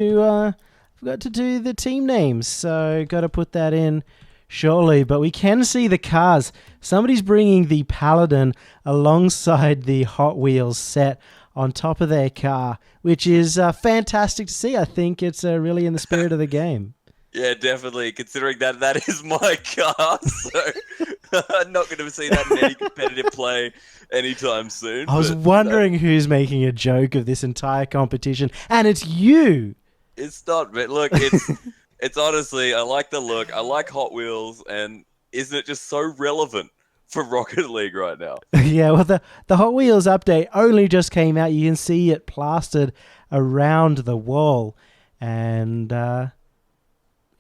Forgot to do the team names, so got to put that in shortly. But we can see the cars. Somebody's bringing the Paladin alongside the Hot Wheels set on top of their car, which is fantastic to see. I think it's really in the spirit of the game. Yeah, definitely. Considering that is my car, so I'm not going to see that in any competitive play anytime soon. I was But wondering who's making a joke of this entire competition, and it's you. it's not. But look, it's honestly, I like the look. I like Hot Wheels, and isn't it just so relevant for Rocket League right now? Yeah, well, the Hot Wheels update only just came out. You can see it plastered around the wall, and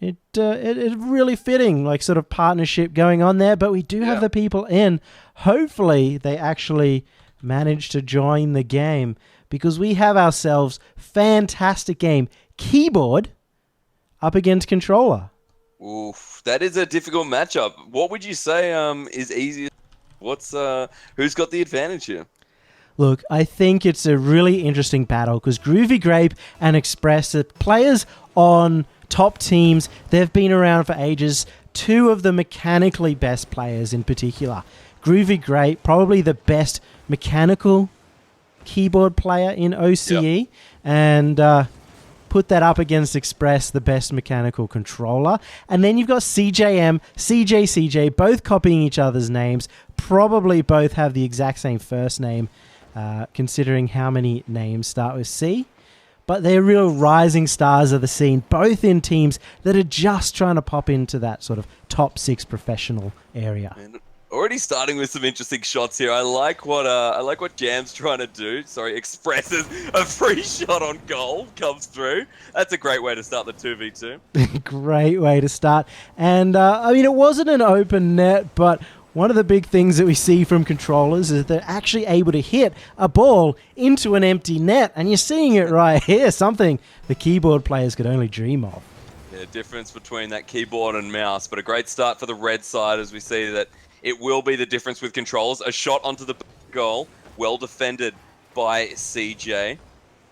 it's really fitting, like sort of partnership going on there. But we do have the people in. Hopefully, they actually manage to join the game because we have ourselves fantastic game keyboard up against controller. Oof, that is a difficult matchup. What would you say is easiest? Who's got the advantage here? Look, I think it's a really interesting battle because Groovy Grape and Express are players on top teams. They've been around for ages. Two of the mechanically best players in particular. Groovy Grape, probably the best mechanical keyboard player in OCE. Yep. And put that up against Express, the best mechanical controller. And then you've got CJM, CJ, both copying each other's names. Probably both have the exact same first name, considering how many names start with C. But they're real rising stars of the scene, both in teams that are just trying to pop into that sort of top 6 professional area. Man, already starting with some interesting shots here. I like what Jam's trying to do. Sorry, Expresses a free shot on goal comes through. That's a great way to start the 2v2. Great way to start. And I mean, it wasn't an open net, but one of the big things that we see from controllers is they're actually able to hit a ball into an empty net. And you're seeing it right here, something the keyboard players could only dream of. Yeah, difference between that keyboard and mouse, but a great start for the red side as we see that it will be the difference with controls. A shot onto the goal, well defended by CJ.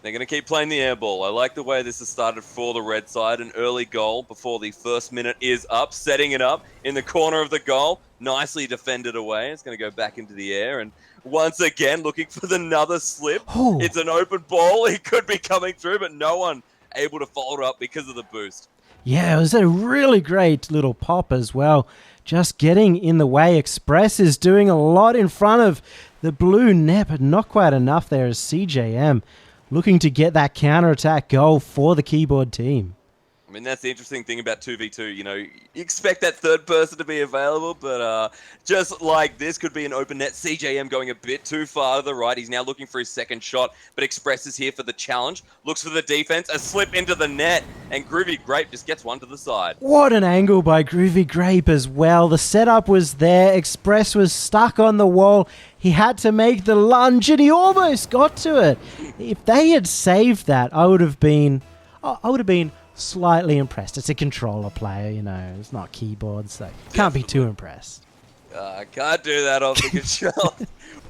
They're going to keep playing the air ball. I like the way this has started for the red side. An early goal before the first minute is up. Setting it up in the corner of the goal. Nicely defended away. It's going to go back into the air. And once again, looking for another slip. Oh. It's an open ball. He could be coming through, but no one able to follow it up because of the boost. Yeah, it was a really great little pop as well. Just getting in the way. Express is doing a lot in front of the blue net, but not quite enough there as CJM looking to get that counter-attack goal for the keyboard team. I mean, that's the interesting thing about 2v2. You know, you expect that third person to be available, but just like this could be an open net. CJM going a bit too far to the right. He's now looking for his second shot, but Express is here for the challenge. Looks for the defense, a slip into the net, and Groovy Grape just gets one to the side. What an angle by Groovy Grape as well. The setup was there. Express was stuck on the wall. He had to make the lunge, and he almost got to it. If they had saved that, I would have been slightly impressed. It's a controller player, you know. It's not keyboard, so can't be too impressed. I can't do that on the control.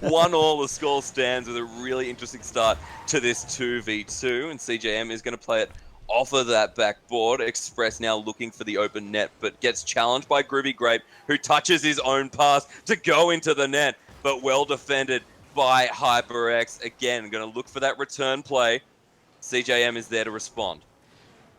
1-1, the score stands with a really interesting start to this 2v2, and CJM is going to play it off of that backboard. Express now looking for the open net, but gets challenged by Groovy Grape, who touches his own pass to go into the net, but well defended by HyperX. Again, going to look for that return play. CJM is there to respond.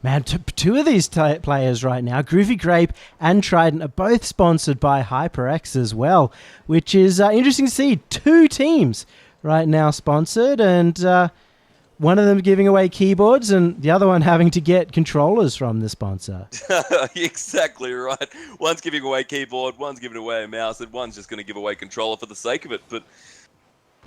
Man, two of these players right now, Groovy Grape and Trident, are both sponsored by HyperX as well, which is interesting to see. Two teams right now sponsored, and one of them giving away keyboards and the other one having to get controllers from the sponsor. Exactly right. One's giving away keyboard, one's giving away a mouse, and one's just going to give away controller for the sake of it. But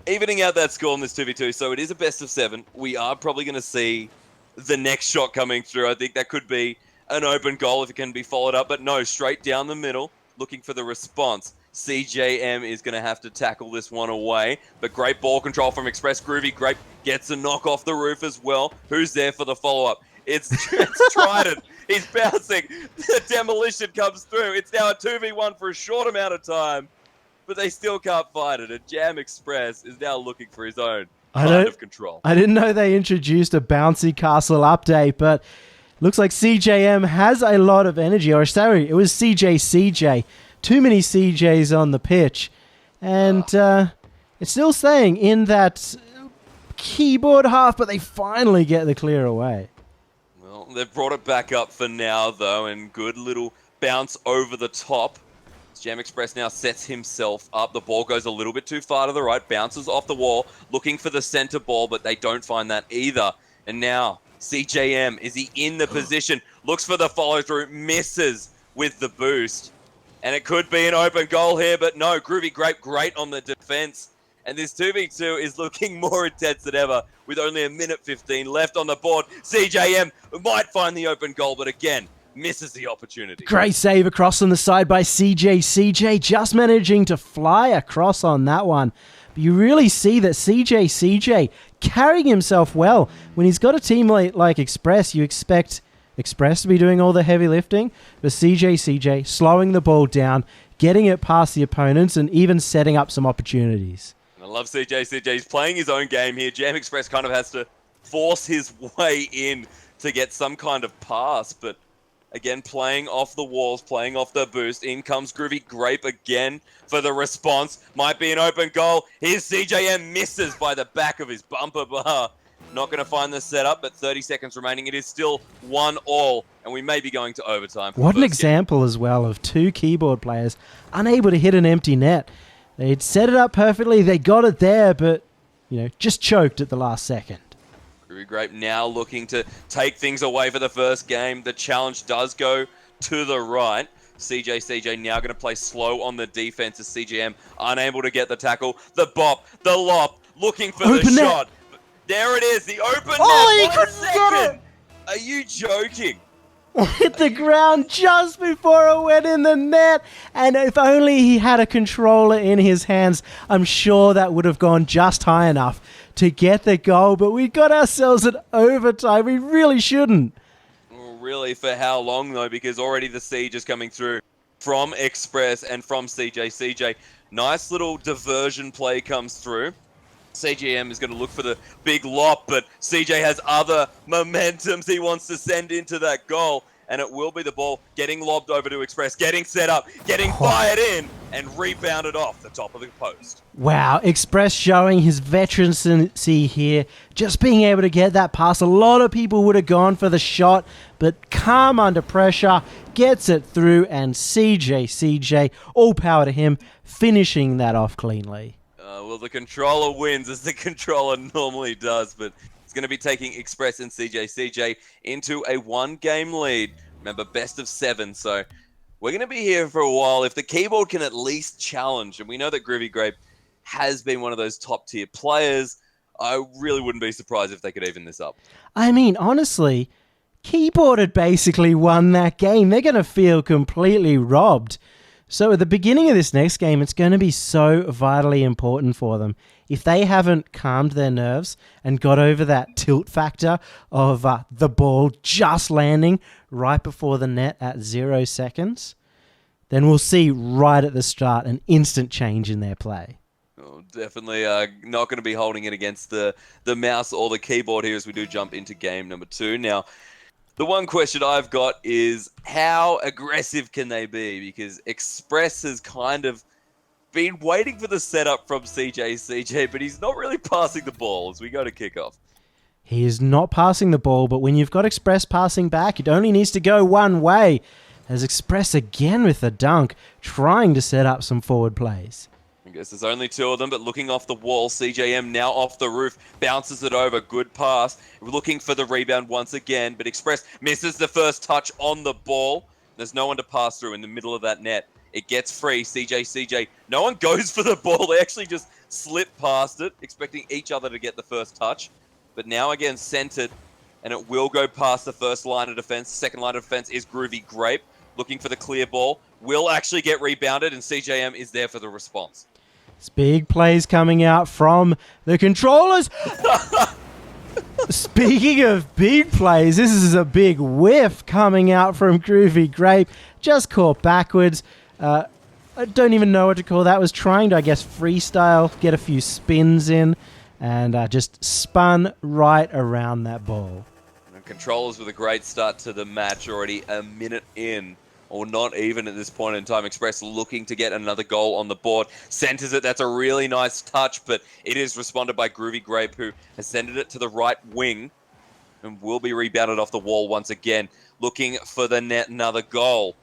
evening out that score in this 2v2, so it is a best of 7. We are probably going to see the next shot coming through. I think that could be an open goal if it can be followed up, but no, straight down the middle, looking for the response. CJM is going to have to tackle this one away, but great ball control from Express. Groovy Grape gets a knock off the roof as well. Who's there for the follow-up? It's Trident. He's bouncing. The demolition comes through. It's now a 2v1 for a short amount of time, but they still can't fight it. And Jam Express is now looking for his own kind of control. I didn't know they introduced a bouncy castle update, but looks like CJM has a lot of energy. Or sorry, it was CJ. Too many CJs on the pitch. And it's still staying in that keyboard half, but they finally get the clear away. Well, they've brought it back up for now, though, and good little bounce over the top. Jam Express now sets himself up. The ball goes a little bit too far to the right, bounces off the wall, looking for the center ball, but they don't find that either. And now, CJM, is he in the position? Looks for the follow-through, misses with the boost. And it could be an open goal here, but no, Groovy Grape great on the defense. And this 2v2 is looking more intense than ever with only 1:15 left on the board. CJM might find the open goal, but again, misses the opportunity. Great save across on the side by CJ, just managing to fly across on that one. But you really see that CJ carrying himself well. When he's got a team like Express, you expect Express to be doing all the heavy lifting, but CJ slowing the ball down, getting it past the opponents, and even setting up some opportunities. I love CJ. He's playing his own game here. Jam Express kind of has to force his way in to get some kind of pass, but again, playing off the walls, playing off the boost. In comes Groovy Grape again for the response. Might be an open goal. Here's CJM, misses by the back of his bumper bar. Not going to find the setup, but 30 seconds remaining. It is still 1-1, and we may be going to overtime. What an example as well of two keyboard players unable to hit an empty net. They'd set it up perfectly. They got it there, but just choked at the last second. Groovy Grape now looking to take things away for the first game. The challenge does go to the right. CJ now going to play slow on the defense as CGM unable to get the tackle. The bop, the lop, looking for the shot. There it is, the open net. 1 second. Are you joking? Hit the ground just before it went in the net. And if only he had a controller in his hands, I'm sure that would have gone just high enough to get the goal. But we got ourselves at overtime. We really shouldn't. Well, really, for how long, though? Because already the siege is coming through from Express and from CJ. Nice little diversion play comes through. CGM is going to look for the big lop, but CJ has other momentums he wants to send into that goal, and it will be the ball getting lobbed over to Express, getting set up, getting fired in, and rebounded off the top of the post. Wow, Express showing his veterancy here, just being able to get that pass. A lot of people would have gone for the shot, but calm under pressure, gets it through, and CJ, all power to him, finishing that off cleanly. Well, the controller wins, as the controller normally does, but it's going to be taking Express and CJ into a 1-game lead. Remember, best of 7, so we're going to be here for a while. If the keyboard can at least challenge, and we know that Groovy Grape has been one of those top-tier players, I really wouldn't be surprised if they could even this up. I mean, honestly, keyboard had basically won that game. They're going to feel completely robbed. So at the beginning of this next game, it's going to be so vitally important for them. If they haven't calmed their nerves and got over that tilt factor of the ball just landing right before the net at 0 seconds, then we'll see right at the start an instant change in their play. Oh, definitely not going to be holding it against the mouse or the keyboard here as we do jump into game number 2. Now, the one question I've got is how aggressive can they be? Because Express has kind of been waiting for the setup from CJ, but he's not really passing the ball as we go to kickoff. He is not passing the ball, but when you've got Express passing back, it only needs to go one way. As Express again with a dunk, trying to set up some forward plays. I guess there's only 2 of them, but looking off the wall, CJM now off the roof, bounces it over, good pass, looking for the rebound once again, but Express misses the first touch on the ball. There's no one to pass through in the middle of that net. It gets free, CJ. No one goes for the ball, they actually just slip past it, expecting each other to get the first touch. But now again, centered, and it will go past the first line of defense. Second line of defense is Groovy Grape, looking for the clear ball, will actually get rebounded, and CJM is there for the response. It's big plays coming out from the controllers. Speaking of big plays, this is a big whiff coming out from Groovy Grape. Just caught backwards. I don't even know what to call that. Was trying to, I guess, freestyle, get a few spins in. and just spun right around that ball. And Controllers with a great start to the match, already a minute in, or not even at this point in time. Express looking to get another goal on the board. Centers it. That's a really nice touch, but it is responded by Groovy Grape, who has sent it to the right wing and will be rebounded off the wall once again. Looking for the net, another goal.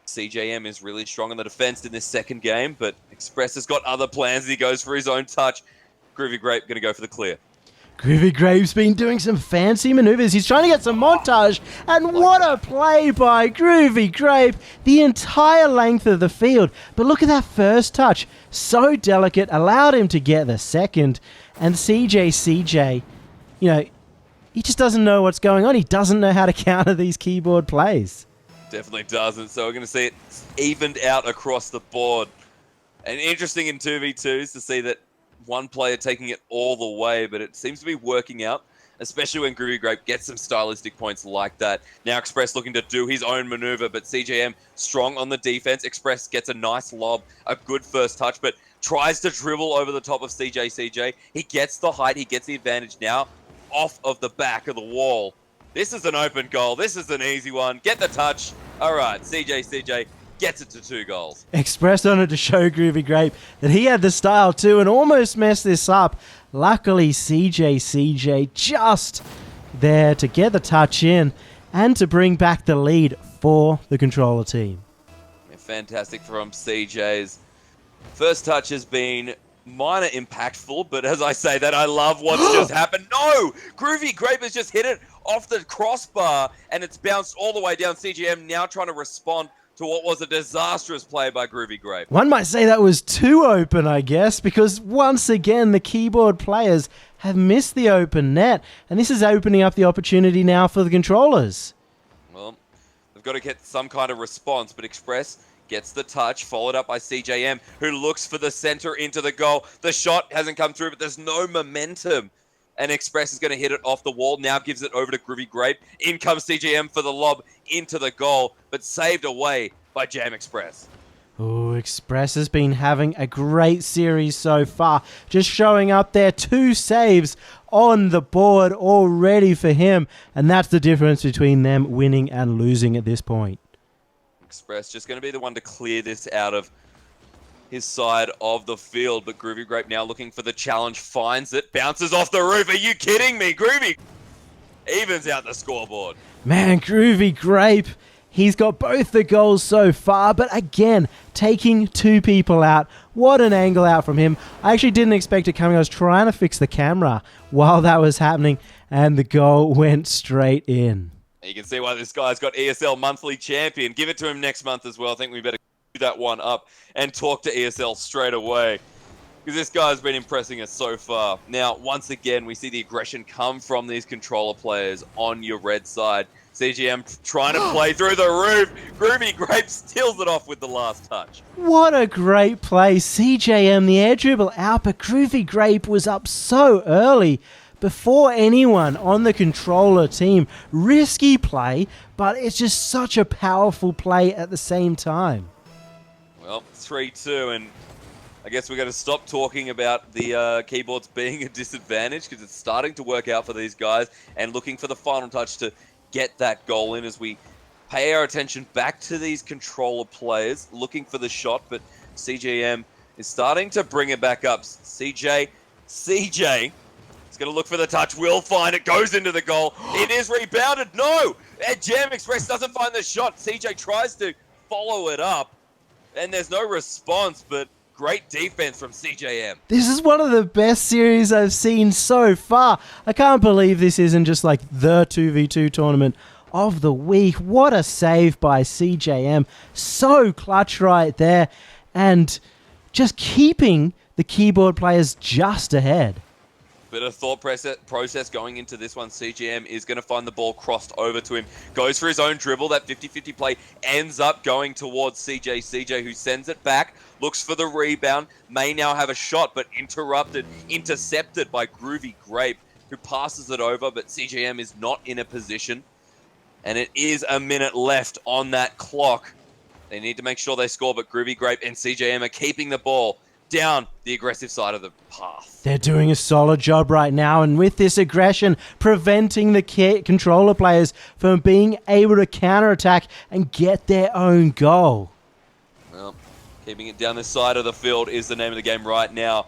CJM is really strong on the defense in this second game, but Express has got other plans. He goes for his own touch. Groovy Grape going to go for the clear. Groovy Grape's been doing some fancy maneuvers. He's trying to get some montage. And what a play by Groovy Grape. The entire length of the field. But look at that first touch. So delicate. Allowed him to get the second. And CJ, he just doesn't know what's going on. He doesn't know how to counter these keyboard plays. Definitely doesn't. So we're going to see it evened out across the board. And interesting in 2v2s to see that one player taking it all the way, but it seems to be working out, especially when Groovy Grape gets some stylistic points like that. Now Express looking to do his own maneuver, but CJM strong on the defense. Express gets a nice lob, a good first touch, but tries to dribble over the top of CJ. He gets the height, he gets the advantage now off of the back of the wall. This is an open goal. This is an easy one. Get the touch. All right, CJ gets it to 2 goals. Express wanted to show Groovy Grape that he had the style too and almost messed this up. Luckily, CJ just there to get the touch in and to bring back the lead for the controller team. Yeah, fantastic from CJ's. First touch has been minor impactful, but as I say that, I love what's just happened. No! Groovy Grape has just hit it off the crossbar and it's bounced all the way down. CGM now trying to respond to what was a disastrous play by Groovy Grape. One might say that was too open, I guess, because once again, the keyboard players have missed the open net, and this is opening up the opportunity now for the controllers. Well, they've got to get some kind of response, but Express gets the touch, followed up by CJM, who looks for the center into the goal. The shot hasn't come through, but there's no momentum. And Express is going to hit it off the wall. Now gives it over to Groovy Grape. In comes CJM for the lob into the goal, but saved away by Jam Express. Oh, Express has been having a great series so far. Just showing up there, 2 saves on the board already for him. And that's the difference between them winning and losing at this point. Express just going to be the one to clear this out of his side of the field, but Groovy Grape now looking for the challenge, finds it, bounces off the roof. Are you kidding me? Groovy evens out the scoreboard. Man, Groovy Grape, he's got both the goals so far, but again, taking 2 people out. What an angle out from him. I actually didn't expect it coming. I was trying to fix the camera while that was happening, and the goal went straight in. You can see why this guy's got ESL monthly champion. Give it to him next month as well. I think we better do that one up and talk to ESL straight away, because this guy's been impressing us so far. Now, once again, we see the aggression come from these controller players on your red side. CGM trying to play through the roof. Groovy Grape steals it off with the last touch. What a great play. CJM, the air dribble out, but Groovy Grape was up so early before anyone on the controller team. Risky play, but it's just such a powerful play at the same time. Well, 3-2, and I guess we're going to stop talking about the keyboards being a disadvantage, because it's starting to work out for these guys, and looking for the final touch to get that goal in as we pay our attention back to these controller players, looking for the shot, but CJM is starting to bring it back up. CJ is going to look for the touch, will find it, goes into the goal. It is rebounded. No! Jam Express doesn't find the shot. CJ tries to follow it up, and there's no response, but great defense from CJM. This is one of the best series I've seen so far. I can't believe this isn't just like the 2v2 tournament of the week. What a save by CJM. So clutch right there, and just keeping the keyboard players just ahead. Bit of thought process going into this one. CGM is going to find the ball crossed over to him. Goes for his own dribble. That 50-50 play ends up going towards CJ. CJ, who sends it back, looks for the rebound, may now have a shot, but intercepted by Groovy Grape, who passes it over, but CGM is not in a position. And it is a minute left on that clock. They need to make sure they score, but Groovy Grape and CJM are keeping the ball down the aggressive side of the path. They're doing a solid job right now, and with this aggression, preventing the controller players from being able to counterattack and get their own goal. Well, keeping it down the side of the field is the name of the game right now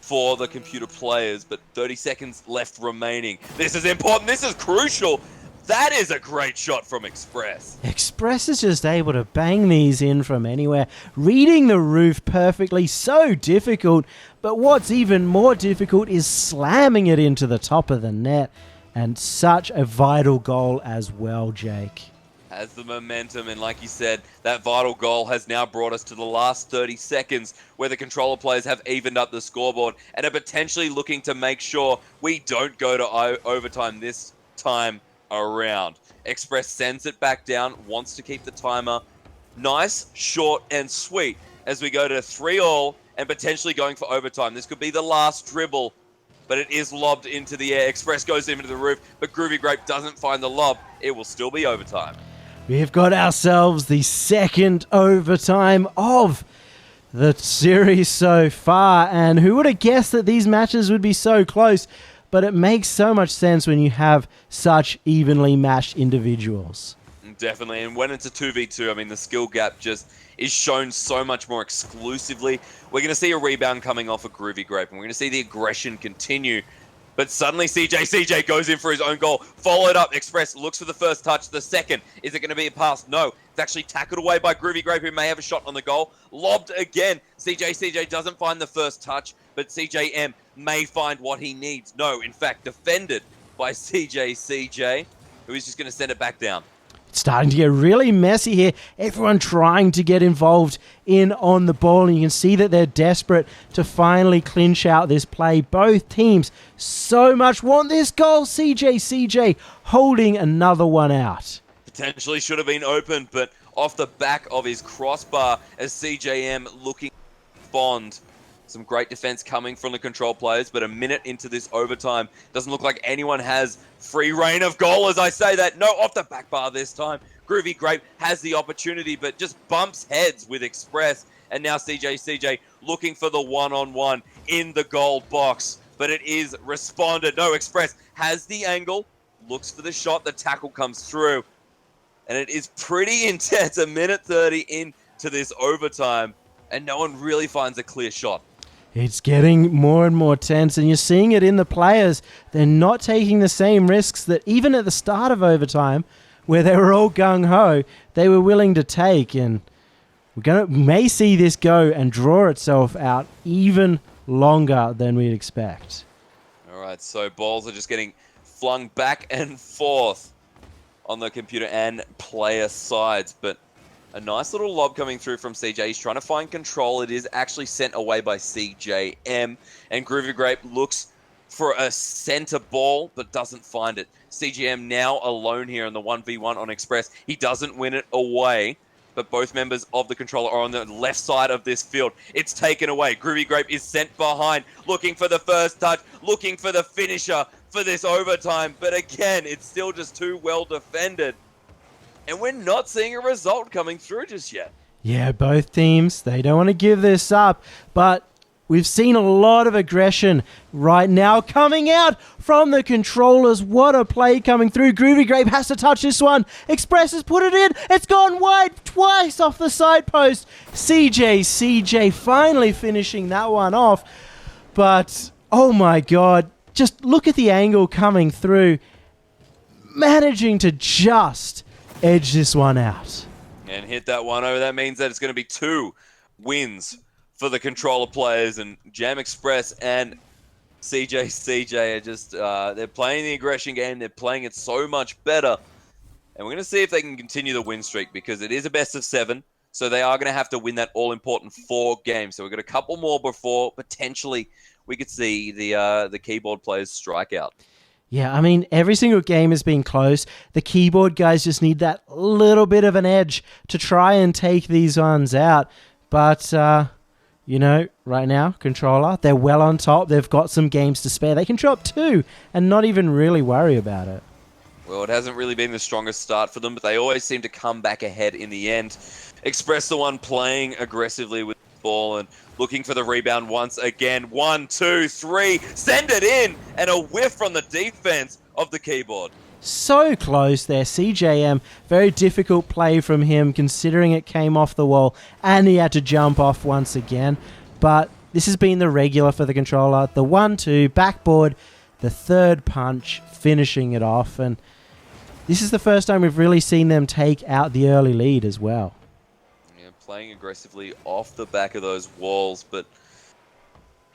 for the computer players, but 30 seconds left remaining. This is important. This is crucial. That is a great shot from Express. Express is just able to bang these in from anywhere, reading the roof perfectly, so difficult. But what's even more difficult is slamming it into the top of the net, and such a vital goal as well, Jake. Has the momentum, and like you said, that vital goal has now brought us to the last 30 seconds where the controller players have evened up the scoreboard and are potentially looking to make sure we don't go to overtime this time around. Express sends it back down, wants to keep the timer nice, short, and sweet as we go to 3-all and potentially going for overtime. This could be the last dribble, but it is lobbed into the air. Express goes into the roof, but Groovy Grape doesn't find the lob. It will still be overtime. We've got ourselves the second overtime of the series so far, and who would have guessed that these matches would be so close? But it makes so much sense when you have such evenly matched individuals. Definitely, and when it's a 2v2, I mean, the skill gap just is shown so much more exclusively. We're going to see a rebound coming off of Groovy Grape, and we're going to see the aggression continue. But suddenly CJ goes in for his own goal. Followed up, Express looks for the first touch. The second, is it going to be a pass? No. It's actually tackled away by Groovy Grape, who may have a shot on the goal. Lobbed again. CJ doesn't find the first touch, but CJM may find what he needs. No, in fact, defended by CJ, who is just going to send it back down. It's starting to get really messy here. Everyone trying to get involved in on the ball, and you can see that they're desperate to finally clinch out this play. Both teams so much want this goal. CJ holding another one out. Potentially should have been open, but off the back of his crossbar as CJM looking Bond. Some great defense coming from the control players, but a minute into this overtime, doesn't look like anyone has free reign of goal as I say that. No, off the back bar this time. Groovy Grape has the opportunity, but just bumps heads with Express. And now CJ looking for the one-on-one in the goal box, but it is responded. No, Express has the angle, looks for the shot, the tackle comes through, and it is pretty intense. A minute 30 into this overtime, and no one really finds a clear shot. It's getting more and more tense, and you're seeing it in the players. They're not taking the same risks that even at the start of overtime, where they were all gung-ho, they were willing to take. And may see this go and draw itself out even longer than we'd expect. All right, so balls are just getting flung back and forth on the computer and player sides, but a nice little lob coming through from CJ. He's trying to find control. It is actually sent away by CJM. And Groovy Grape looks for a center ball, but doesn't find it. CJM now alone here in the 1v1 on Express. He doesn't win it away, but both members of the controller are on the left side of this field. It's taken away. Groovy Grape is sent behind, looking for the first touch, looking for the finisher for this overtime. But again, it's still just too well defended. And we're not seeing a result coming through just yet. Yeah, both teams, they don't want to give this up, but we've seen a lot of aggression right now coming out from the controllers. What a play coming through. Groovy Grape has to touch this one. Express has put it in. It's gone wide twice off the side post. CJ finally finishing that one off. But, oh my God, just look at the angle coming through. Managing to just edge this one out. And hit that one over. That means that it's going to be 2 wins for the controller players, and Jam Express and CJ are just, they're playing the aggression game. They're playing it so much better. And we're going to see if they can continue the win streak, because it is a best of 7. So they are going to have to win that all-important 4 games. So we've got a couple more before potentially we could see the keyboard players strike out. Yeah, I mean, every single game has been close. The keyboard guys just need that little bit of an edge to try and take these ones out. But, you know, right now, controller, they're well on top. They've got some games to spare. They can drop 2 and not even really worry about it. Well, it hasn't really been the strongest start for them, but they always seem to come back ahead in the end. Express the one playing aggressively with the ball and looking for the rebound once again. 1, 2, 3, send it in, and a whiff from the defense of the keyboard. So close there. CJM, very difficult play from him considering it came off the wall and he had to jump off once again. But this has been the regular for the controller. The 1-2, backboard, the third punch, finishing it off. And this is the first time we've really seen them take out the early lead as well. Yeah, playing aggressively off the back of those walls. But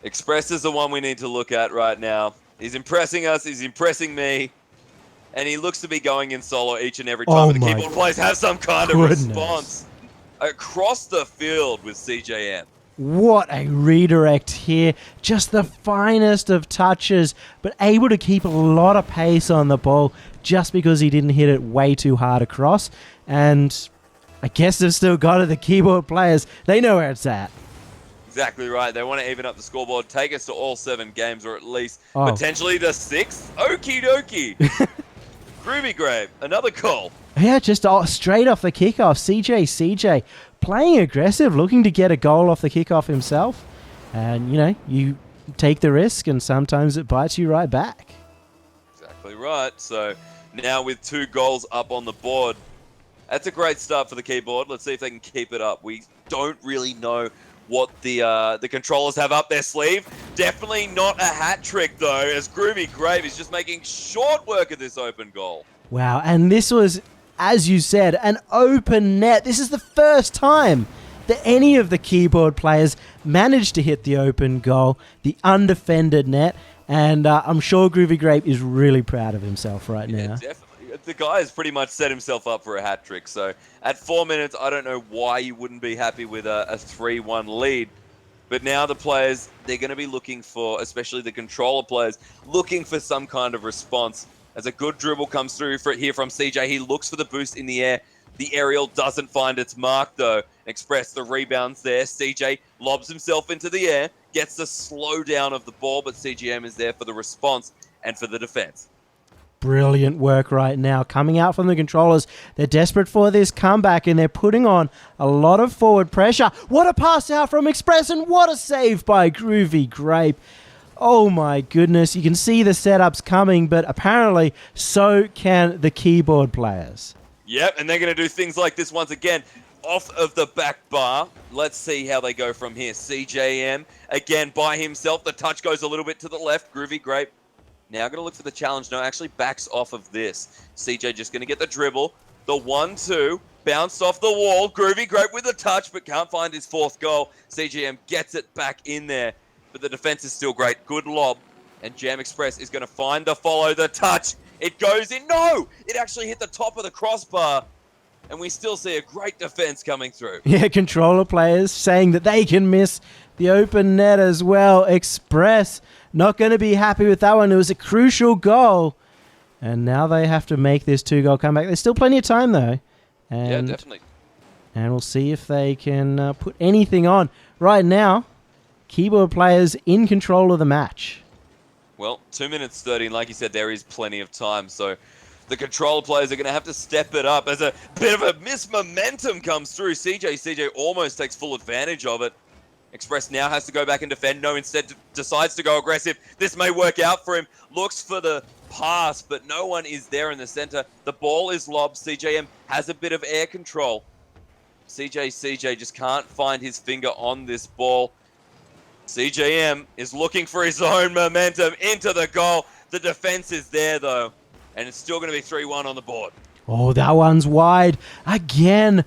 Express is the one we need to look at right now. He's impressing us. He's impressing me. And he looks to be going in solo each and every time. But the keyboard players have some kind of response across the field with CJM. What a redirect here. Just the finest of touches, but able to keep a lot of pace on the ball just because he didn't hit it way too hard across. And I guess they've still got it. The keyboard players, they know where it's at. Exactly right. They want to even up the scoreboard, take us to all 7 games, or at least potentially the 6th. Okie dokie. Groovy Grave, another goal. Yeah, just straight off the kickoff. CJ playing aggressive, looking to get a goal off the kickoff himself. And, you know, you take the risk and sometimes it bites you right back. Exactly right. So now with 2 goals up on the board, that's a great start for the keyboard. Let's see if they can keep it up. We don't really know what the controllers have up their sleeve. Definitely not a hat trick, though, as Groovy Grave is just making short work of this open goal. Wow, and this was, as you said, an open net. This is the first time that any of the keyboard players managed to hit the open goal, the undefended net, and I'm sure Groovy Grave is really proud of himself right now. Definitely. The guy has pretty much set himself up for a hat trick. So at 4 minutes, I don't know why you wouldn't be happy with a 3-1 lead. But now the players, they're going to be looking for, especially the controller players, looking for some kind of response. As a good dribble comes through here from CJ, he looks for the boost in the air. The aerial doesn't find its mark, though. Express the rebounds there. CJ lobs himself into the air, gets the slowdown of the ball, but CGM is there for the response and for the defense. Brilliant work right now. Coming out from the controllers. They're desperate for this comeback and they're putting on a lot of forward pressure. What a pass out from Express and what a save by Groovy Grape. Oh my goodness. You can see the setups coming, but apparently so can the keyboard players. Yep, and they're going to do things like this once again. Off of the back bar. Let's see how they go from here. CJM, again by himself. The touch goes a little bit to the left. Groovy Grape. Now going to look for the challenge. No, actually backs off of this. CJ just going to get the dribble. The 1-2. Bounced off the wall. Groovy Grape with a touch, but can't find his 4th goal. CGM gets it back in there. But the defense is still great. Good lob. And Jam Express is going to find the follow. The touch. It goes in. No! It actually hit the top of the crossbar. And we still see a great defense coming through. Yeah, controller players saying that they can miss the open net as well. Express not going to be happy with that one. It was a crucial goal. And now they have to make this 2-goal comeback. There's still plenty of time, though. And, yeah, definitely. And we'll see if they can put anything on. Right now, keyboard players in control of the match. Well, 2 minutes 30, and like you said, there is plenty of time. So the controller players are going to have to step it up as a bit of a momentum comes through. CJ almost takes full advantage of it. Express now has to go back and defend. No, instead decides to go aggressive. This may work out for him. Looks for the pass, but no one is there in the center. The ball is lobbed. CJM has a bit of air control. CJ just can't find his finger on this ball. CJM is looking for his own momentum into the goal. The defense is there, though, and it's still going to be 3-1 on the board. Oh, that one's wide. Again,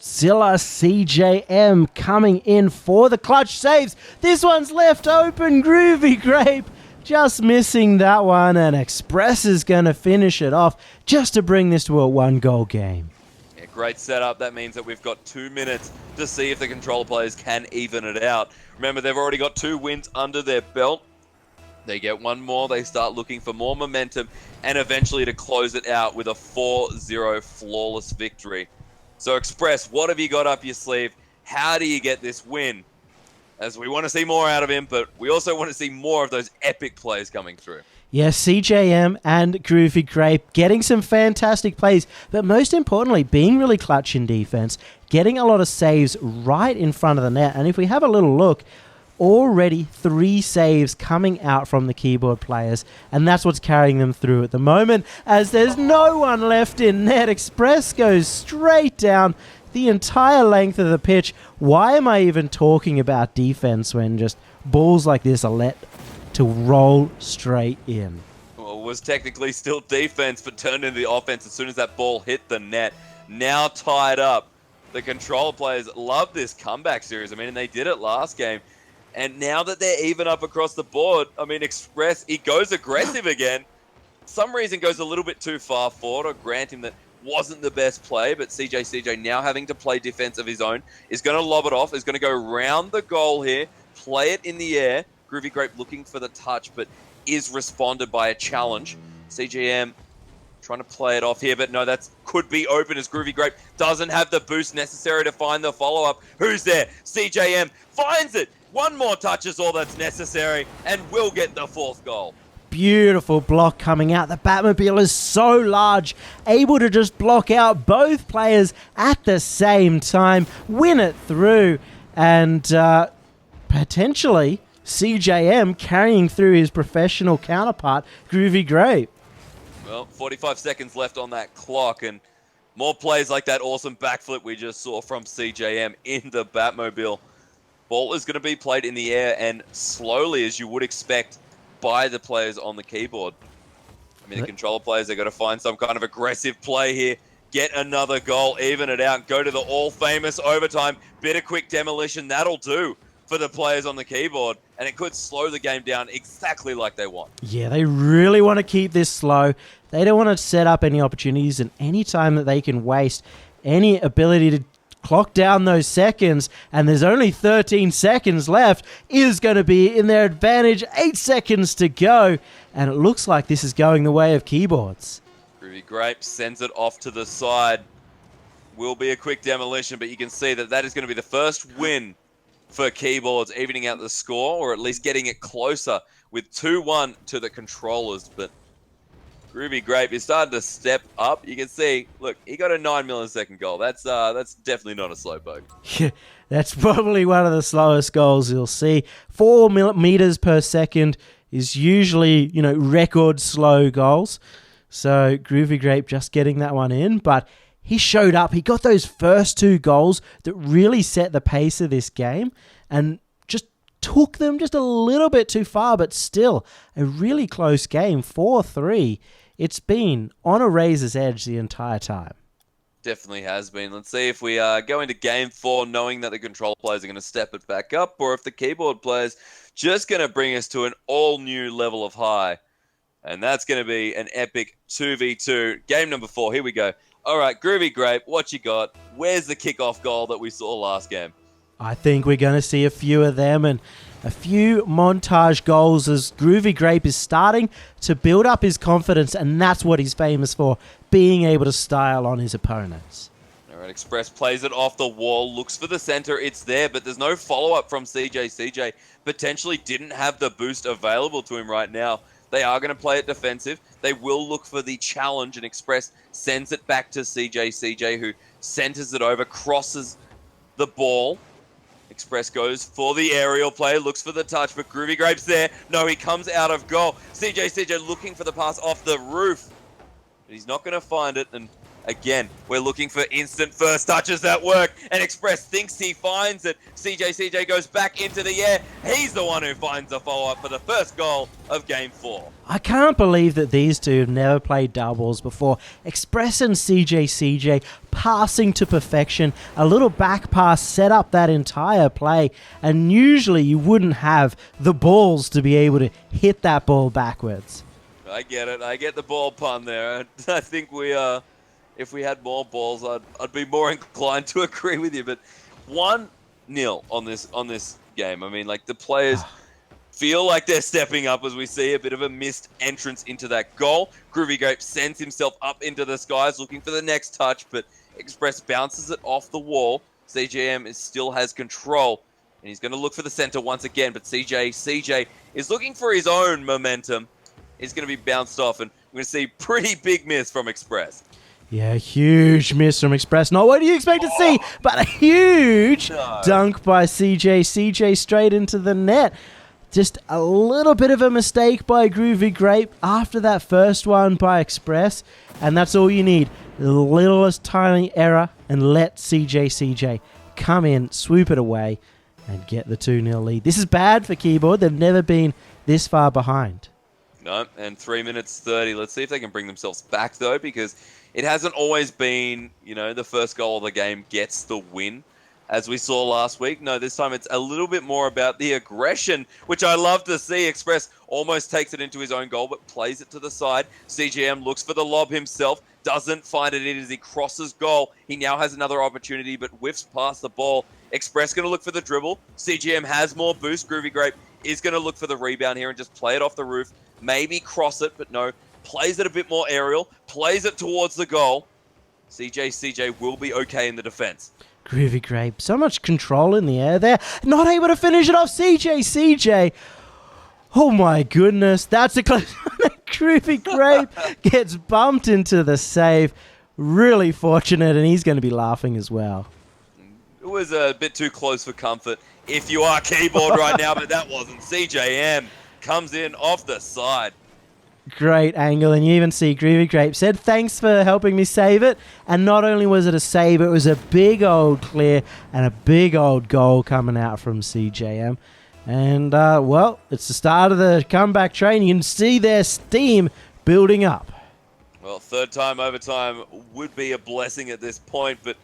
Zilla CJM coming in for the clutch saves. This one's left open. Groovy Grape just missing that one, and Express is going to finish it off just to bring this to a 1-goal game. Yeah, great setup. That means that we've got 2 minutes to see if the controller players can even it out. Remember, they've already got 2 wins under their belt. They get 1 more. They start looking for more momentum and eventually to close it out with a 4-0 flawless victory. So Express, what have you got up your sleeve? How do you get this win? As we want to see more out of him, but we also want to see more of those epic plays coming through. Yes, CJM and Groovy Grape getting some fantastic plays, but most importantly, being really clutch in defense, getting a lot of saves right in front of the net. And if we have a little look, already 3 saves coming out from the keyboard players, and that's what's carrying them through at the moment. As there's no one left in net, Express goes straight down the entire length of the pitch. Why am I even talking about defense when just balls like this are let to roll straight in? Well, it was technically still defense, but turned into the offense as soon as that ball hit the net. Now tied up. The control players love this comeback series. I mean, and they did it last game. And now that they're even up across the board, I mean, Express, he goes aggressive again. Some reason goes a little bit too far forward. I'll grant him that wasn't the best play, but CJ now having to play defense of his own is going to lob it off, is going to go round the goal here, play it in the air. Groovy Grape looking for the touch, but is responded by a challenge. CGM trying to play it off here, but no, that could be open as Groovy Grape doesn't have the boost necessary to find the follow-up. Who's there? CJM finds it. One more touch is all that's necessary, and will get the 4th goal. Beautiful block coming out. The Batmobile is so large, able to just block out both players at the same time, win it through, and potentially CJM carrying through his professional counterpart, Groovy Grape. Well, 45 seconds left on that clock, and more plays like that awesome backflip we just saw from CJM in the Batmobile. Ball is going to be played in the air and slowly, as you would expect, by the players on the keyboard. I mean, the controller players, they've got to find some kind of aggressive play here, get another goal, even it out, go to the all-famous overtime. Bit of quick demolition, that'll do for the players on the keyboard, and it could slow the game down exactly like they want. Yeah, they really want to keep this slow. They don't want to set up any opportunities, and any time that they can waste any ability to clock down those seconds, and there's only 13 seconds left, is going to be in their advantage. 8 seconds to go, and it looks like this is going the way of keyboards. Groovy Grape sends it off to the side. Will be a quick demolition, but you can see that that is going to be the first win for keyboards, evening out the score, or at least getting it closer with 2-1 to the controllers. But Groovy Grape is starting to step up. You can see, look, he got a 9 millisecond goal. That's definitely not a slow poke. That's probably one of the slowest goals you'll see. 4 meters per second is usually, record slow goals. So Groovy Grape just getting that one in, but he showed up. He got those first 2 goals that really set the pace of this game and just took them just a little bit too far, but still a really close game, 4-3. It's been on a razor's edge the entire time. Definitely has been. Let's see if we go into game 4 knowing that the control players are going to step it back up, or if the keyboard players just going to bring us to an all-new level of high. And that's going to be an epic 2v2. Game number 4. Here we go. All right, Groovy Grape, what you got? Where's the kickoff goal that we saw last game? I think we're going to see a few of them and a few montage goals as Groovy Grape is starting to build up his confidence, and that's what he's famous for, being able to style on his opponents. All right, Express plays it off the wall, looks for the center, it's there, but there's no follow-up from CJ. CJ potentially didn't have the boost available to him right now. They are going to play it defensive. They will look for the challenge, and Express sends it back to CJ. CJ, who centers it over, crosses the ball. Express goes for the aerial play, looks for the touch, but Groovy Grape's there. No, he comes out of goal. CJ looking for the pass off the roof. But he's not going to find it, and again, we're looking for instant first touches that work, and Express thinks he finds it. CJ goes back into the air. He's the one who finds the follow-up for the first goal of Game 4. I can't believe that these two have never played doubles before. Express and CJ passing to perfection. A little back pass set up that entire play, and usually you wouldn't have the balls to be able to hit that ball backwards. I get it. I get the ball pun there. I think if we had more balls, I'd be more inclined to agree with you. But 1-0 on this game. I mean, like, the players feel like they're stepping up as we see a bit of a missed entrance into that goal. Groovy Grape sends himself up into the skies looking for the next touch, but Express bounces it off the wall. CJM still has control, and he's going to look for the center once again, but CJ is looking for his own momentum. is going to be bounced off, and we're going to see pretty big miss from Express. Yeah, huge miss from Express. Not what do you expect to see, but a huge dunk by CJ. CJ straight into the net. Just a little bit of a mistake by Groovy Grape after that first one by Express, and that's all you need. The littlest tiny error, and let CJ come in, swoop it away, and get the 2-0 lead. This is bad for Keyboard. They've never been this far behind. No, and 3 minutes 30. Let's see if they can bring themselves back, though, because it hasn't always been, the first goal of the game gets the win, as we saw last week. No, this time it's a little bit more about the aggression, which I love to see. Express almost takes it into his own goal, but plays it to the side. CGM looks for the lob himself, doesn't find it in as he crosses goal. He now has another opportunity, but whiffs past the ball. Express going to look for the dribble. CGM has more boost. Groovy Grape is going to look for the rebound here and just play it off the roof. Maybe cross it, but no. Plays it a bit more aerial. Plays it towards the goal. CJ will be okay in the defense. Groovy Grape, so much control in the air there. Not able to finish it off. CJ. Oh my goodness. That's a close one. Groovy Grape gets bumped into the save. Really fortunate, and he's going to be laughing as well. It was a bit too close for comfort if you are Keyboard right now, but that wasn't. CJM comes in off the side. Great angle, and you even see Groovy Grape said, thanks for helping me save it. And not only was it a save, it was a big old clear and a big old goal coming out from CJM. And, it's the start of the comeback train. You can see their steam building up. Well, third time overtime would be a blessing at this point, but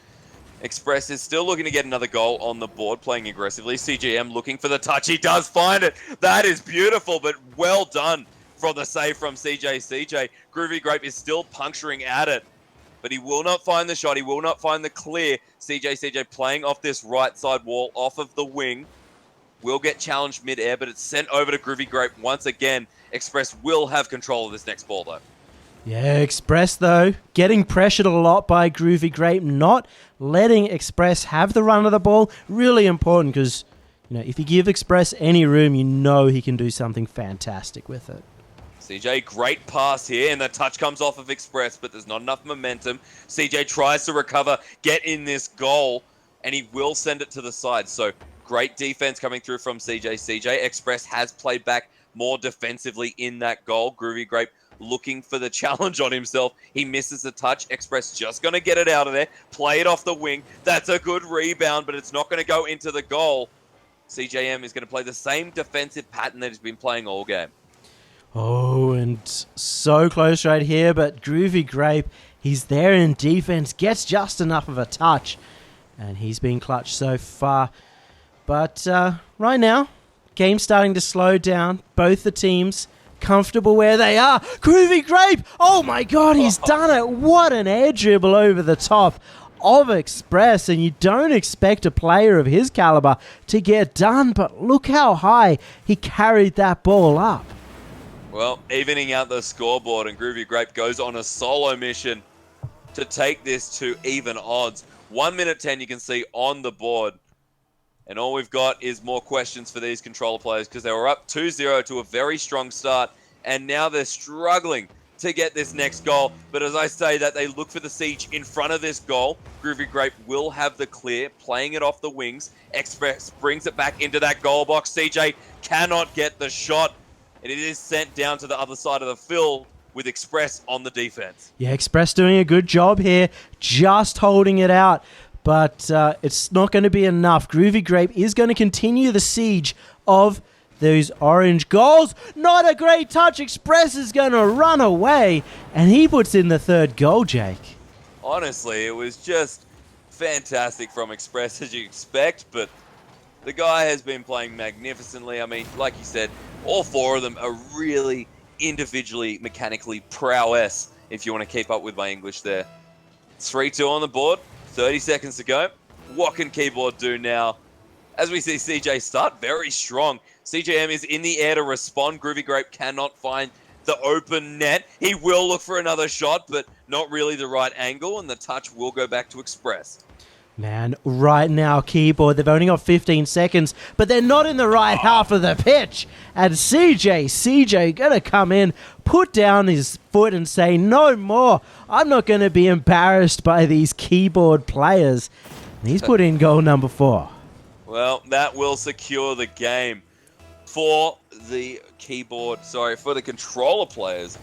Express is still looking to get another goal on the board, playing aggressively. CGM looking for the touch. He does find it. That is beautiful, but well done for the save from CJ. Groovy Grape is still puncturing at it, but he will not find the shot. He will not find the clear. CJ playing off this right side wall, off of the wing. Will get challenged mid-air, but it's sent over to Groovy Grape once again. Express will have control of this next ball, though. Yeah, Express, though, getting pressured a lot by Groovy Grape, not letting Express have the run of the ball. Really important because, if you give Express any room, he can do something fantastic with it. CJ, great pass here, and the touch comes off of Express, but there's not enough momentum. CJ tries to recover, get in this goal, and he will send it to the side. So, great defense coming through from CJ. Express has played back more defensively in that goal. Groovy Grape looking for the challenge on himself. He misses the touch. Express just going to get it out of there, play it off the wing. That's a good rebound, but it's not going to go into the goal. CJM is going to play the same defensive pattern that he's been playing all game. Oh, and so close right here, but Groovy Grape, he's there in defense, gets just enough of a touch, and he's been clutch so far. But right now, game's starting to slow down. Both the teams comfortable where they are. Groovy Grape, oh my god, he's done it. What an air dribble over the top of Express, and you don't expect a player of his caliber to get done, but look how high he carried that ball up. Well, evening out the scoreboard, and Groovy Grape goes on a solo mission to take this to even odds. 1 minute 10 you can see on the board. And all we've got is more questions for these controller players because they were up 2-0 to a very strong start, and now they're struggling to get this next goal. But as I say that, they look for the siege in front of this goal. Groovy Grape will have the clear, playing it off the wings. Express brings it back into that goal box. CJ cannot get the shot, and it is sent down to the other side of the field with Express on the defense. Yeah, Express doing a good job here, just holding it out. But it's not going to be enough. Groovy Grape is going to continue the siege of those orange goals. Not a great touch. Express is going to run away, and he puts in the third goal, Jake. Honestly, it was just fantastic from Express, as you expect, but the guy has been playing magnificently. I mean, like you said, all four of them are really individually, mechanically prowess, if you want to keep up with my English there. 3-2 on the board. 30 seconds to go. What can Keyboard do now? As we see CJ start very strong. CJM is in the air to respond. Groovy Grape cannot find the open net. He will look for another shot, but not really the right angle, and the touch will go back to Express. Man, right now, Keyboard, they've only got 15 seconds, but they're not in the right half of the pitch. And CJ gonna come in, put down his foot and say, no more. I'm not gonna be embarrassed by these Keyboard players. And he's put in goal number 4. Well, that will secure the game for the for the controller players.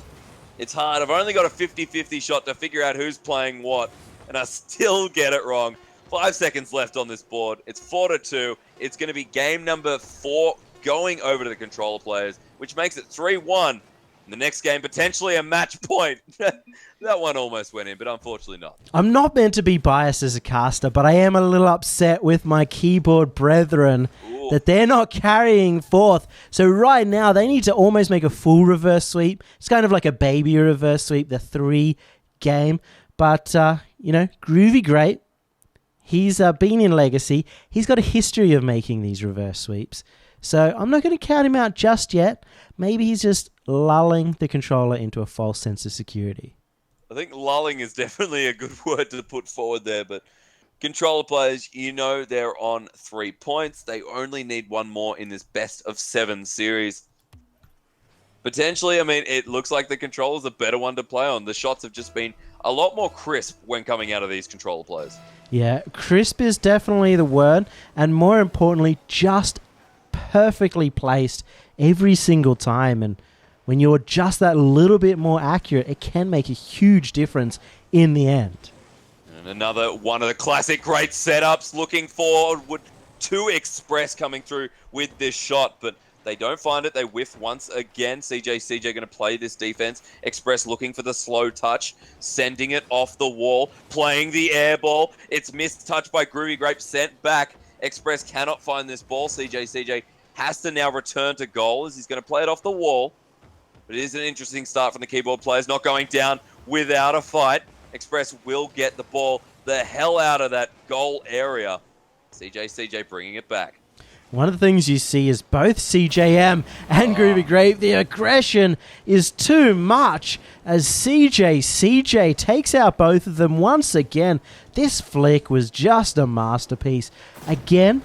It's hard. I've only got a 50-50 shot to figure out who's playing what, and I still get it wrong. 5 seconds left on this board. It's 4-2. It's going to be game number 4 going over to the controller players, which makes it 3-1. And the next game, potentially a match point. That one almost went in, but unfortunately not. I'm not meant to be biased as a caster, but I am a little upset with my Keyboard brethren that they're not carrying forth. So right now, they need to almost make a full reverse sweep. It's kind of like a baby reverse sweep, the 3 game. But, Groovy Grape, he's been in Legacy. He's got a history of making these reverse sweeps. So I'm not going to count him out just yet. Maybe he's just lulling the controller into a false sense of security. I think lulling is definitely a good word to put forward there, but controller players, they're on 3 points. They only need 1 more in this best of 7 series. Potentially, it looks like the controller's a better one to play on. The shots have just been a lot more crisp when coming out of these controller players. Yeah, crisp is definitely the word, and more importantly, just perfectly placed every single time. And when you're just that little bit more accurate, it can make a huge difference in the end. And another one of the classic great setups, looking forward to Express coming through with this shot, but they don't find it. They whiff once again. CJ going to play this defense. Express looking for the slow touch, sending it off the wall, playing the air ball. It's missed touch by Groovy Grape, sent back. Express cannot find this ball. CJ has to now return to goal as he's going to play it off the wall. But it is an interesting start from the keyboard players, not going down without a fight. Express will get the ball the hell out of that goal area. CJ bringing it back. One of the things you see is both CJM and Groovy Grape, the aggression is too much as CJ takes out both of them once again. This flick was just a masterpiece. Again,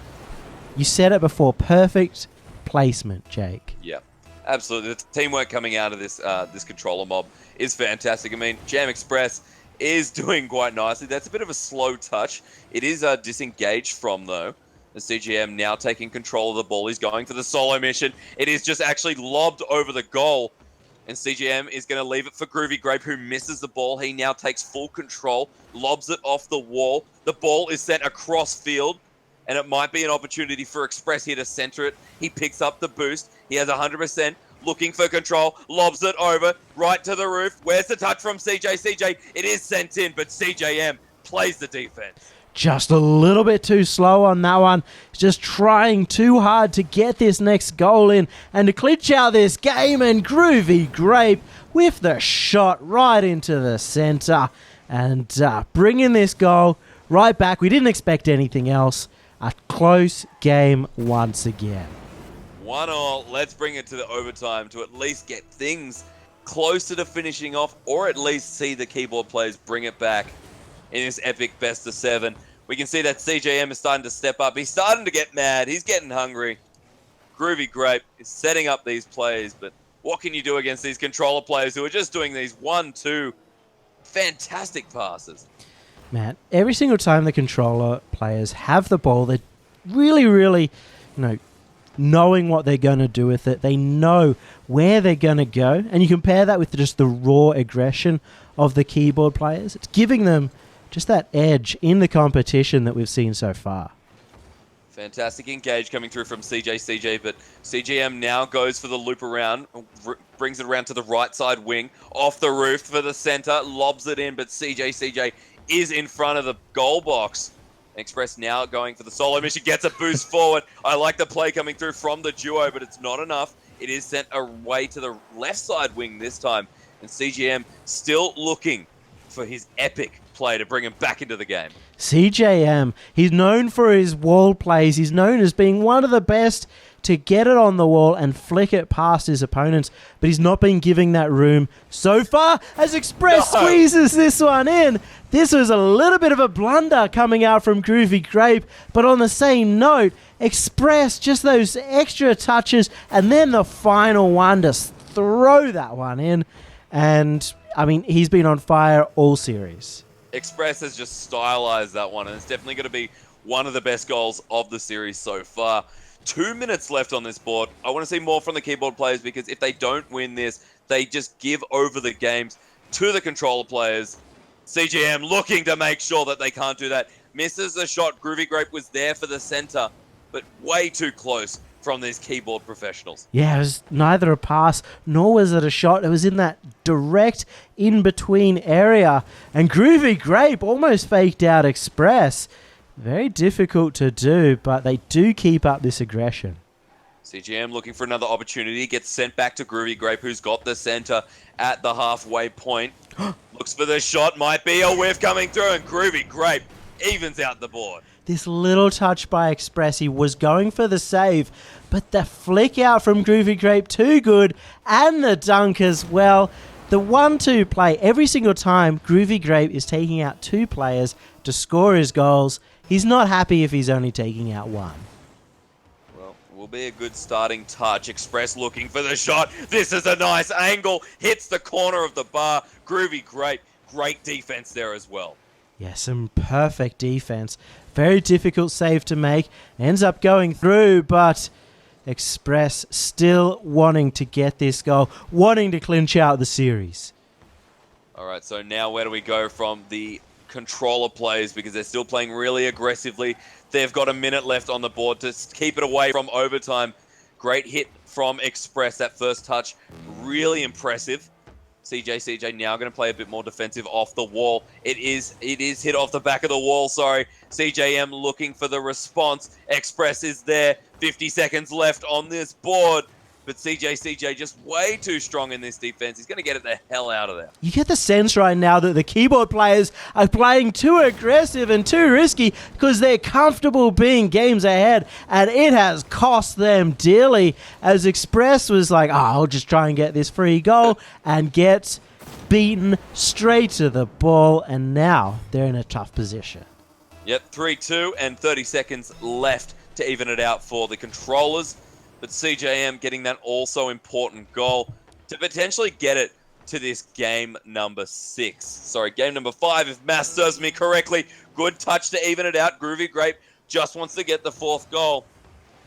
you said it before, perfect placement, Jake. Yeah, absolutely. The teamwork coming out of this this controller mob is fantastic. Jam Express is doing quite nicely. That's a bit of a slow touch. It is disengaged from, though. The CGM now taking control of the ball. He's going for the solo mission. It is just actually lobbed over the goal. And CGM is going to leave it for Groovy Grape, who misses the ball. He now takes full control, lobs it off the wall. The ball is sent across field, and it might be an opportunity for Express here to center it. He picks up the boost. He has 100%, looking for control, lobs it over, right to the roof. Where's the touch from CJ? It is sent in, but CJM plays the defense. Just a little bit too slow on that one. Just trying too hard to get this next goal in and to clinch out this game. And Groovy Grape with the shot right into the center and bringing this goal right back. We didn't expect anything else. A close game once again. 1-1. Let's bring it to the overtime to at least get things closer to finishing off, or at least see the keyboard players bring it back in this epic best of 7. We can see that CJM is starting to step up. He's starting to get mad. He's getting hungry. Groovy Grape is setting up these plays, but what can you do against these controller players who are just doing these 1-2 fantastic passes? Man, every single time the controller players have the ball, they're really, knowing what they're going to do with it. They know where they're going to go. And you compare that with just the raw aggression of the keyboard players. It's giving them just that edge in the competition that we've seen so far. Fantastic engage coming through from CJ, but CGM now goes for the loop around, brings it around to the right side wing, off the roof for the center, lobs it in, but CJ is in front of the goal box. Express now going for the solo mission, gets a boost forward. I like the play coming through from the duo, but it's not enough. It is sent away to the left side wing this time, and CGM still looking for his epic play to bring him back into the game. CJM, he's known for his wall plays. He's known as being one of the best to get it on the wall and flick it past his opponents, but he's not been giving that room so far as Express squeezes this one in. This was a little bit of a blunder coming out from Groovy Grape, but on the same note, Express, just those extra touches, and then the final one to throw that one in. And, I mean, he's been on fire all series. Express has just stylized that one, and it's definitely going to be one of the best goals of the series so far. 2 minutes left on this board. I want to see more from the keyboard players, because if they don't win this, they just give over the games to the controller players. CGM looking to make sure that they can't do that. Misses a shot. Groovy Grape was there for the center, but way too close from these keyboard professionals. Yeah, it was neither a pass nor was it a shot. It was in that direct in-between area. And Groovy Grape almost faked out Express. Very difficult to do, but they do keep up this aggression. CGM looking for another opportunity. Gets sent back to Groovy Grape, who's got the center at the halfway point. Looks for the shot. Might be a whiff coming through, and Groovy Grape evens out the board. This little touch by Express, he was going for the save, but the flick out from Groovy Grape, too good, and the dunk as well. The 1-2 play, every single time Groovy Grape is taking out 2 players to score his goals. He's not happy if he's only taking out 1. Well, will be a good starting touch. Express looking for the shot. This is a nice angle. Hits the corner of the bar. Groovy Grape, great defense there as well. Yeah, some perfect defense. Very difficult save to make. Ends up going through, but Express still wanting to get this goal, wanting to clinch out the series. All right, so now where do we go from the controller players, because they're still playing really aggressively. They've got a minute left on the board to keep it away from overtime. Great hit from Express. That first touch, really impressive. CJ now going to play a bit more defensive off the wall. It is hit off the back of the wall, sorry. CJM looking for the response. Express is there. 50 seconds left on this board. But CJ just way too strong in this defense. He's going to get it the hell out of there. You get the sense right now that the keyboard players are playing too aggressive and too risky because they're comfortable being games ahead, and it has cost them dearly, as Express was like, I'll just try and get this free goal, and gets beaten straight to the ball, and now they're in a tough position. Yep, 3-2 and 30 seconds left to even it out for the controllers. But CJM getting that also important goal to potentially get it to this game number 6. Sorry, game number 5, if math serves me correctly. Good touch to even it out. Groovy Grape just wants to get the 4th goal.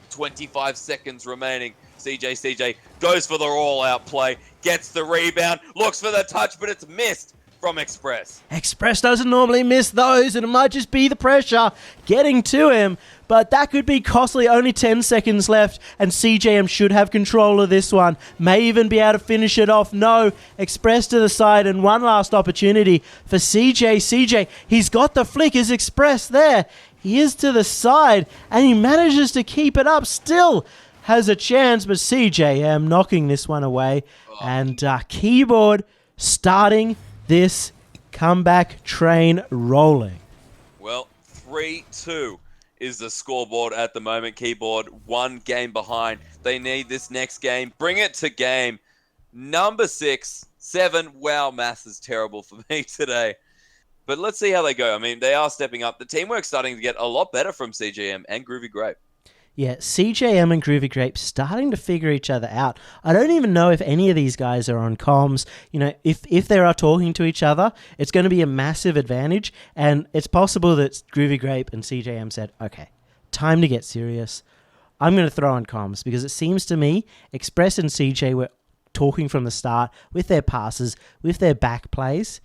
25 seconds remaining. CJ goes for the all-out play, gets the rebound, looks for the touch, but it's missed from Express. Express doesn't normally miss those, and it might just be the pressure getting to him, but that could be costly. Only 10 seconds left, and CJM should have control of this one. May even be able to finish it off. No, Express to the side, and one last opportunity for CJ. He's got the flick. Is Express there? He is to the side, and he manages to keep it up. Still has a chance, but CJM knocking this one away. And Keyboard starting this comeback train rolling. Well, 3-2 is the scoreboard at the moment. Keyboard 1 game behind. They need this next game. Bring it to game number 6. 7. Wow, maths is terrible for me today. But let's see how they go. I mean, they are stepping up. The teamwork's starting to get a lot better from CGM and Groovy Grape. Yeah, CJM and Groovy Grape starting to figure each other out. I don't even know if any of these guys are on comms. You know, if they are talking to each other, it's going to be a massive advantage. And it's possible that Groovy Grape and CJM said, okay, time to get serious. I'm going to throw on comms, because it seems to me Express and CJ were talking from the start with their passes, with their back plays.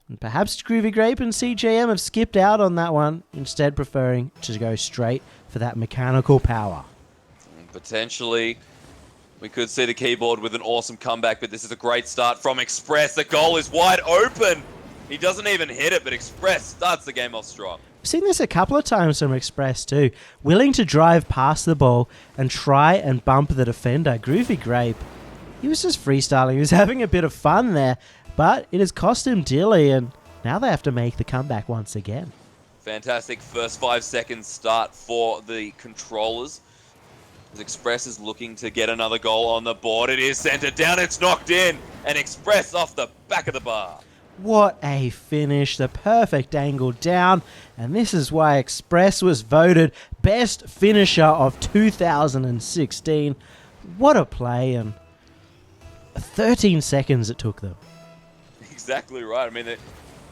And perhaps Groovy Grape and CJM have skipped out on that one, instead preferring to go straight for that mechanical power. Potentially, we could see the keyboard with an awesome comeback, but this is a great start from Express. The goal is wide open. He doesn't even hit it, but Express starts the game off strong. We've seen this a couple of times from Express too. Willing to drive past the ball and try and bump the defender. Groovy Grape, he was just freestyling. He was having a bit of fun there, but it has cost him dearly, and now they have to make the comeback once again. Fantastic first 5 seconds start for the controllers. As Express is looking to get another goal on the board. It is centered down. It's knocked in. And Express off the back of the bar. What a finish, the perfect angle down, and this is why Express was voted best finisher of 2016. What a play, and 13 seconds it took them. Exactly right. I mean,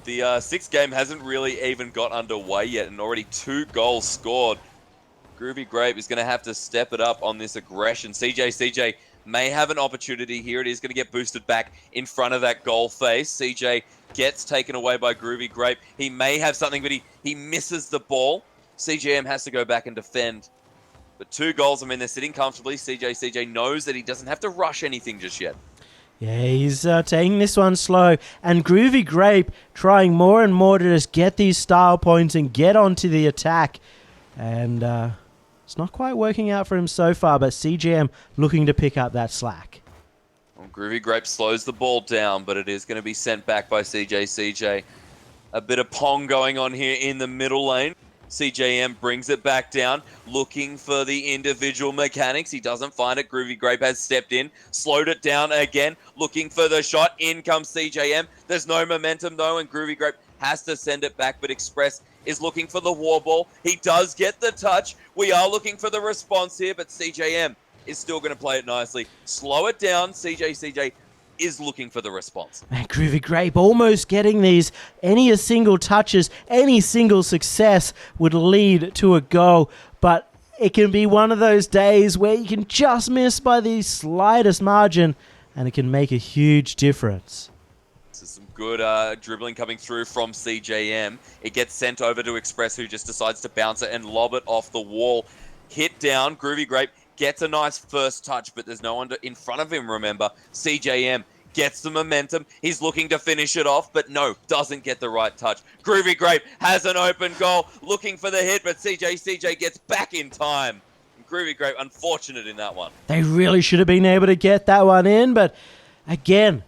the sixth game hasn't really even got underway yet, and already 2 goals scored. Groovy Grape is going to have to step it up on this aggression. CJ may have an opportunity here. It is going to get boosted back in front of that goal face. CJ gets taken away by Groovy Grape. He may have something, but he misses the ball. CJM has to go back and defend. But 2 goals, I mean, they're sitting comfortably. CJ knows that he doesn't have to rush anything just yet. Yeah, he's taking this one slow. And Groovy Grape trying more and more to just get these style points and get onto the attack. And it's not quite working out for him so far, but CGM looking to pick up that slack. Well, Groovy Grape slows the ball down, but it is going to be sent back by CJ. A bit of pong going on here in the middle lane. CJM brings it back down, looking for the individual mechanics. He doesn't find it. Groovy Grape has stepped in, slowed it down again, looking for the shot. In comes CJM. There's no momentum, though, and Groovy Grape has to send it back, but Express is looking for the war ball. He does get the touch. We are looking for the response here, but CJM is still going to play it nicely. Slow it down. CJ is looking for the response. Man, Groovy Grape almost getting these. Any single touches, any single success would lead to a goal, but it can be one of those days where you can just miss by the slightest margin, and it can make a huge difference. This is some good dribbling coming through from CJM. It gets sent over to Express, who just decides to bounce it and lob it off the wall. Hit down. Groovy Grape gets a nice first touch, but there's no one in front of him, remember. CJM gets the momentum. He's looking to finish it off, but no, doesn't get the right touch. Groovy Grape has an open goal, looking for the hit, but CJ gets back in time. Groovy Grape, unfortunate in that one. They really should have been able to get that one in, but again,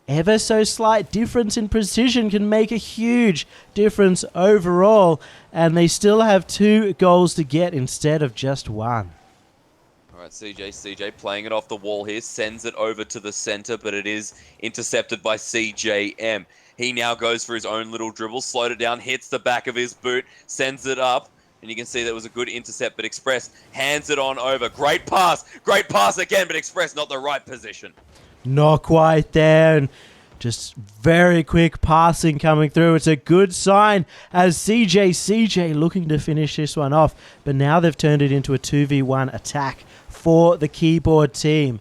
ever so slight difference in precision can make a huge difference overall, and they still have 2 goals to get instead of just 1. All right, CJ playing it off the wall here, sends it over to the center, but it is intercepted by CJM. He now goes for his own little dribble, slowed it down, hits the back of his boot, sends it up, and you can see that was a good intercept, but Express hands it on over. Great pass again, but Express not the right position. Not quite there, and just very quick passing coming through. It's a good sign as CJ looking to finish this one off, but now they've turned it into a 2v1 attack for the keyboard team.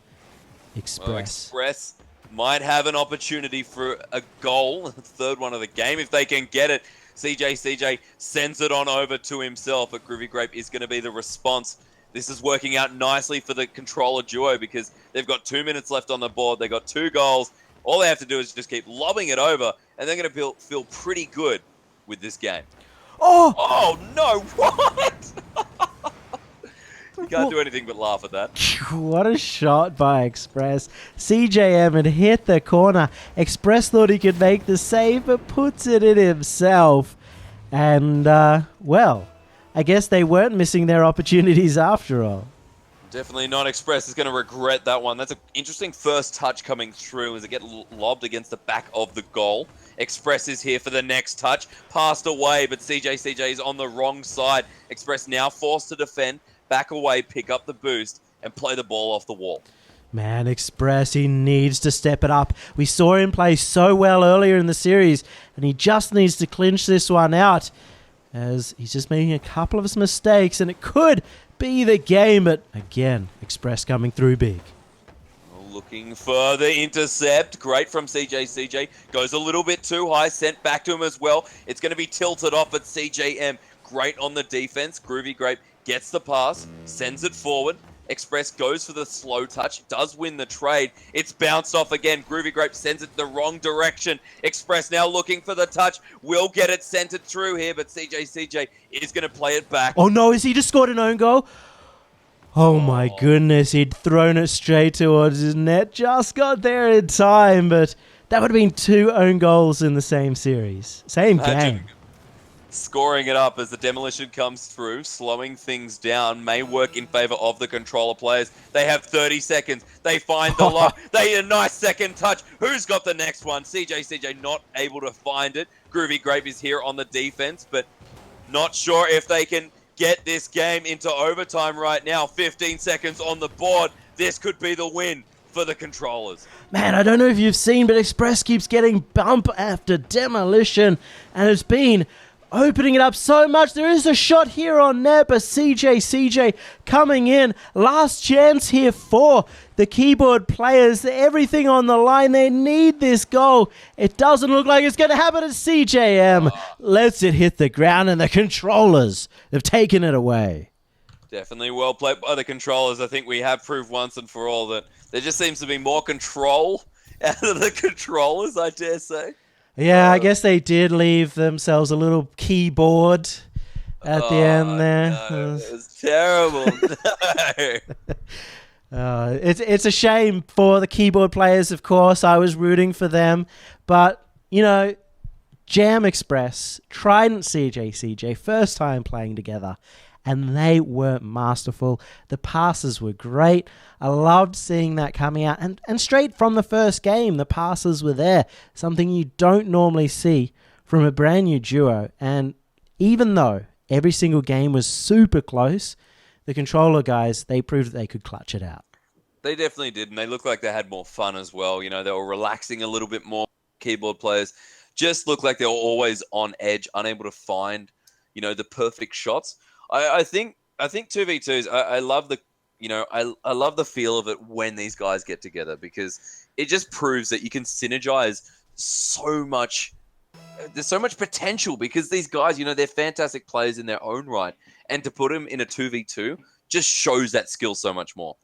Express might have an opportunity for a goal, third one of the game, if they can get it. CJ sends it on over to himself, but Groovy Grape is going to be the response. This is working out nicely for the controller duo because they've got 2 minutes left on the board. They got 2 goals. All they have to do is just keep lobbing it over, and they're going to feel pretty good with this game. Oh no, what? You can't do anything but laugh at that. What a shot by Express. CJM had hit the corner. Express thought he could make the save, but puts it in himself. And, well, I guess they weren't missing their opportunities after all. Definitely not. Express is going to regret that one. That's an interesting first touch coming through as it gets lobbed against the back of the goal. Express is here for the next touch. Passed away, but CJ is on the wrong side. Express now forced to defend. Back away, pick up the boost, and play the ball off the wall. Man, Express, he needs to step it up. We saw him play so well earlier in the series, and he just needs to clinch this one out, as he's just making a couple of mistakes, and it could be the game, but again, Express coming through big. Looking for the intercept. Great from CJ. Goes a little bit too high, sent back to him as well. It's going to be tilted off at CJM. Great on the defense. Groovy Grape gets the pass, sends it forward. Express goes for the slow touch, does win the trade. It's bounced off again. Groovy Grape sends it the wrong direction. Express now looking for the touch. Will get it centered through here, but CJ is going to play it back. Oh no, has he just scored an own goal? Oh my goodness, he'd thrown it straight towards his net. Just got there in time, but that would have been 2 own goals in the same series. Same game. scoring it up as the demolition comes through, slowing things down, may work in favor of the controller players. They have 30 seconds. They find the lock. They get a nice second touch. Who's got the next one? CJ not able to find it. Groovy Grape is here on the defense, but not sure if they can get this game into overtime right now. 15 seconds on the board. This could be the win for the controllers. Man, I don't know if you've seen, but Express keeps getting bump after demolition, and it's been opening it up so much. There is a shot here on net, but CJ coming in. Last chance here for the keyboard players. Everything on the line. They need this goal. It doesn't look like it's going to happen. It's CJM. Lets it hit the ground, and the controllers have taken it away. Definitely well played by the controllers. I think we have proved once and for all that there just seems to be more control out of the controllers, I dare say. Yeah, I guess they did leave themselves a little keyboard at the end there. No, it was terrible. No. It's a shame for the keyboard players, of course. I was rooting for them. But, you know, Jam Express, Trident CJ, first time playing together. And they were masterful. The passes were great. I loved seeing that coming out. And straight from the first game, the passes were there. Something you don't normally see from a brand new duo. And even though every single game was super close, the controller guys, they proved that they could clutch it out. They definitely did. And they looked like they had more fun as well. You know, they were relaxing a little bit more. Keyboard players just looked like they were always on edge, unable to find, you know, the perfect shots. I think 2v2s. I love the, you know, I love the feel of it when these guys get together, because it just proves that you can synergize so much. There's so much potential because these guys, you know, they're fantastic players in their own right, and to put them in a 2v2 just shows that skill so much more.